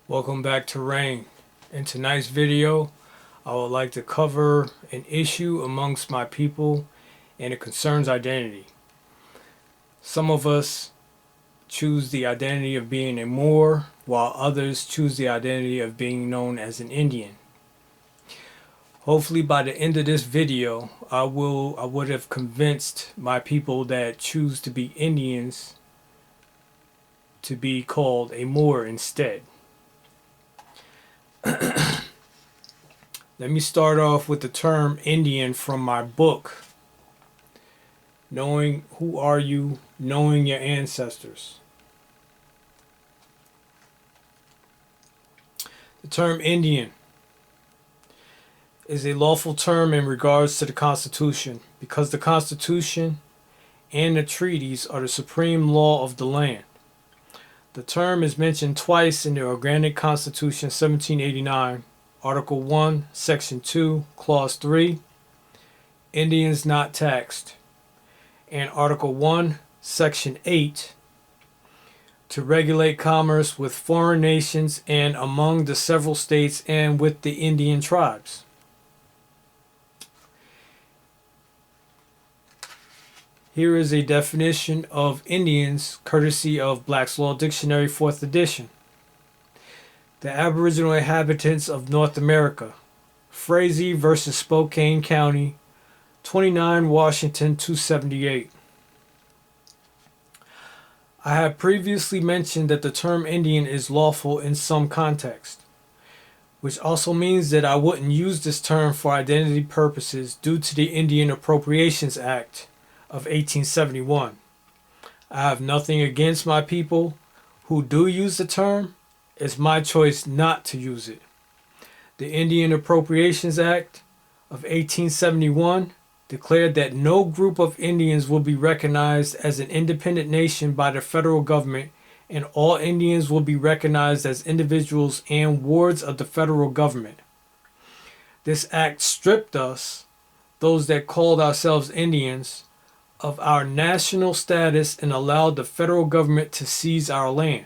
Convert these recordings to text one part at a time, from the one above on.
Welcome back to R.A.I.N. In tonight's video, I would like to cover an issue amongst my people, and it concerns identity. Some of us choose the identity of being a Moor, while others choose the identity of being known as an Indian. Hopefully by the end of this video, I would have convinced my people that choose to be Indians to be called a Moor instead. Let me start off with the term Indian from my book, Knowing Who Are You, Knowing Your Ancestors. The term Indian is a lawful term in regards to the Constitution, because the Constitution and the treaties are the supreme law of the land. The term is mentioned twice in the Organic Constitution 1789, Article 1, Section 2, Clause 3, Indians not taxed, and Article 1, Section 8, to regulate commerce with foreign nations and among the several states and with the Indian tribes. Here is a definition of Indians, courtesy of Black's Law Dictionary, 4th edition. The aboriginal inhabitants of North America. Frazee versus Spokane County, 29 Washington 278. I have previously mentioned that the term Indian is lawful in some context, which also means that I wouldn't use this term for identity purposes due to the Indian Appropriations Act of 1871. I have nothing against my people who do use the term. It's my choice not to use it. The Indian Appropriations Act of 1871 declared that no group of Indians will be recognized as an independent nation by the federal government, and all Indians will be recognized as individuals and wards of the federal government. This act stripped us, those that called ourselves Indians, of our national status and allowed the federal government to seize our land.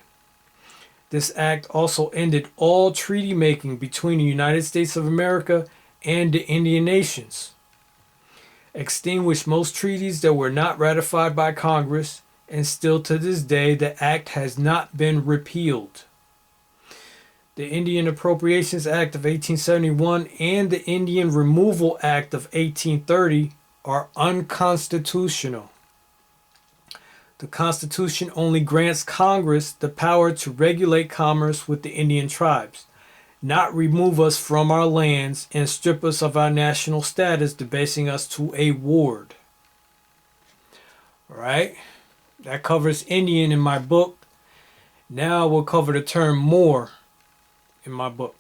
This act also ended all treaty making between the United States of America and the Indian nations, extinguished most treaties that were not ratified by Congress, and still to this day the act has not been repealed. The Indian Appropriations Act of 1871 and the Indian Removal Act of 1830 are unconstitutional. The Constitution only grants Congress the power to regulate commerce with the Indian tribes, not remove us from our lands and strip us of our national status, debasing us to a ward. Alright, that covers Indian in my book. Now we'll cover the term Moor in my book.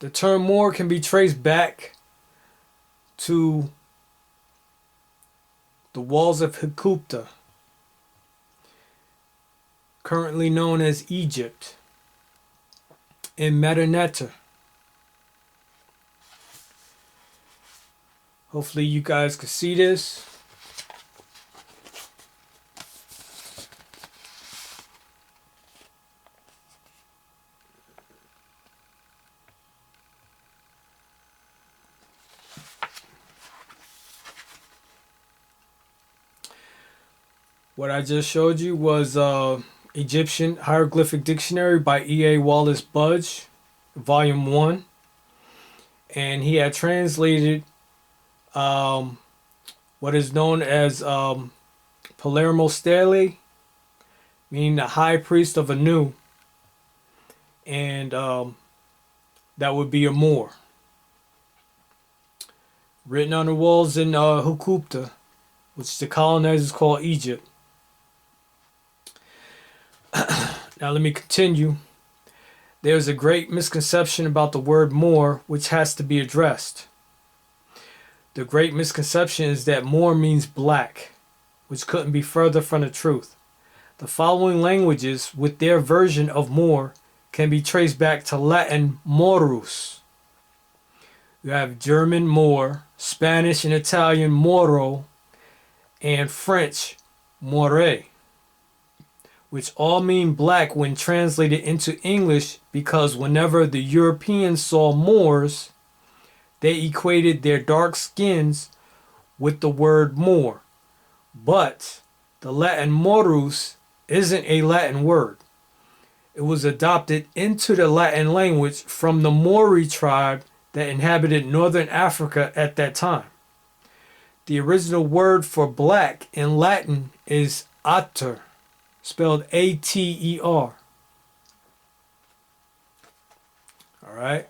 The term Moor can be traced back to the walls of Hecupta, currently known as Egypt, in Medineta. Hopefully you guys can see this. What I just showed you was Egyptian Hieroglyphic Dictionary by E.A. Wallace Budge, Volume 1. And he had translated what is known as Palermo Stele, meaning the high priest of Anu. And that would be a Moor. Written on the walls in Hecupta, which the colonizers call Egypt. Now let me continue. There's a great misconception about the word Moor which has to be addressed. The great misconception is that Moor means black, which couldn't be further from the truth. The following languages with their version of Moor can be traced back to Latin Morus. You have German Moor, Spanish and Italian Moro, and French More, which all mean black when translated into English, because whenever the Europeans saw Moors, they equated their dark skins with the word Moor. But the Latin morus isn't a Latin word. It was adopted into the Latin language from the Maori tribe that inhabited northern Africa at that time. The original word for black in Latin is ater, spelled A-T-E-R. All right.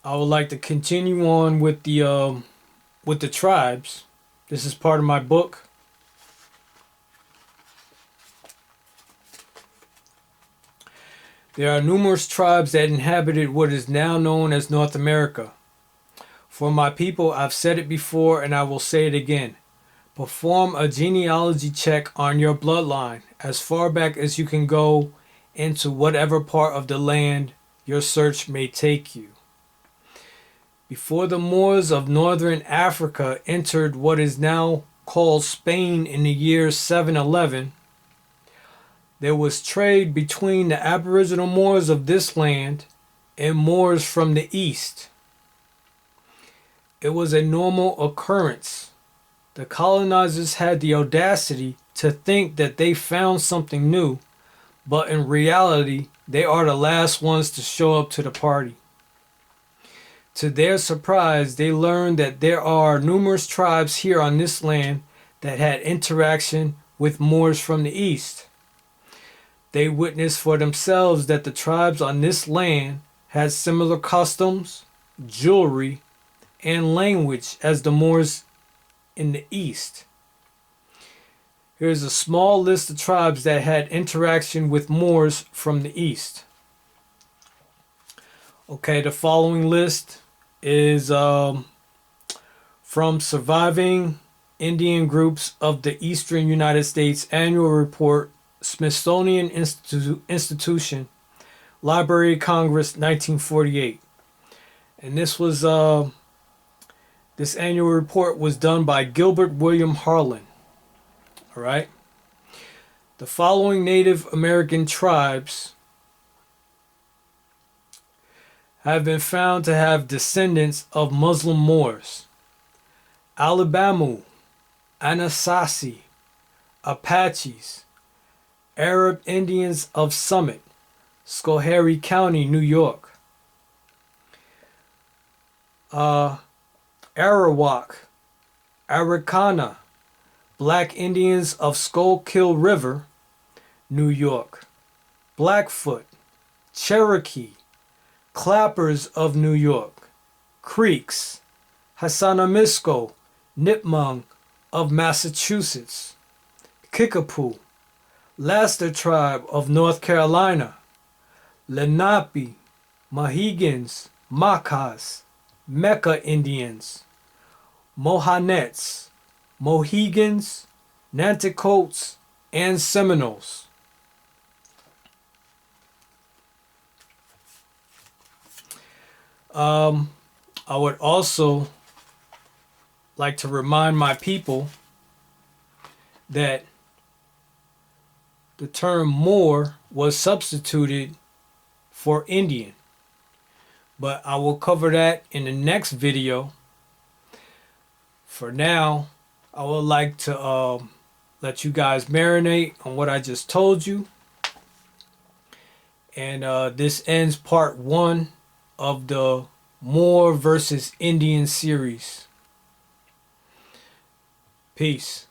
I would like to continue on with the tribes. This is part of my book. There are numerous tribes that inhabited what is now known as North America. For my people, I've said it before and I will say it again. Perform a genealogy check on your bloodline as far back as you can go into whatever part of the land your search may take you. Before the Moors of northern Africa entered what is now called Spain in the year 711, there was trade between the aboriginal Moors of this land and Moors from the east. It was a normal occurrence. The colonizers had the audacity to think that they found something new, but in reality, they are the last ones to show up to the party. To their surprise, they learned that there are numerous tribes here on this land that had interaction with Moors from the east. They witnessed for themselves that the tribes on this land had similar customs, jewelry, and language as the Moors in the east. Here's a small list of tribes that had interaction with Moors from the east. Okay, the following list is from Surviving Indian Groups of the Eastern United States Annual Report, Smithsonian Institution, Library of Congress, 1948. And this annual report was done by Gilbert William Harlan. All right. The following Native American tribes have been found to have descendants of Muslim Moors: Alabama, Anasazi, Apaches, Arab Indians of Summit, Schoharie County, New York, Arawak, Arikana, Black Indians of Schuylkill River, New York, Blackfoot, Cherokee, Clappers of New York, Creeks, Hassanamisko, Nipmuc of Massachusetts, Kickapoo, Laster Tribe of North Carolina, Lenape, Mohegans, Macas, Mecca Indians, Mohanets, Mohegans, Nanticotes, and Seminoles. I would also like to remind my people that the term Moor was substituted for Indian, but I will cover that in the next video. For now, I would like to let you guys marinate on what I just told you. And this ends part 1 of the Moor versus Indian series. Peace.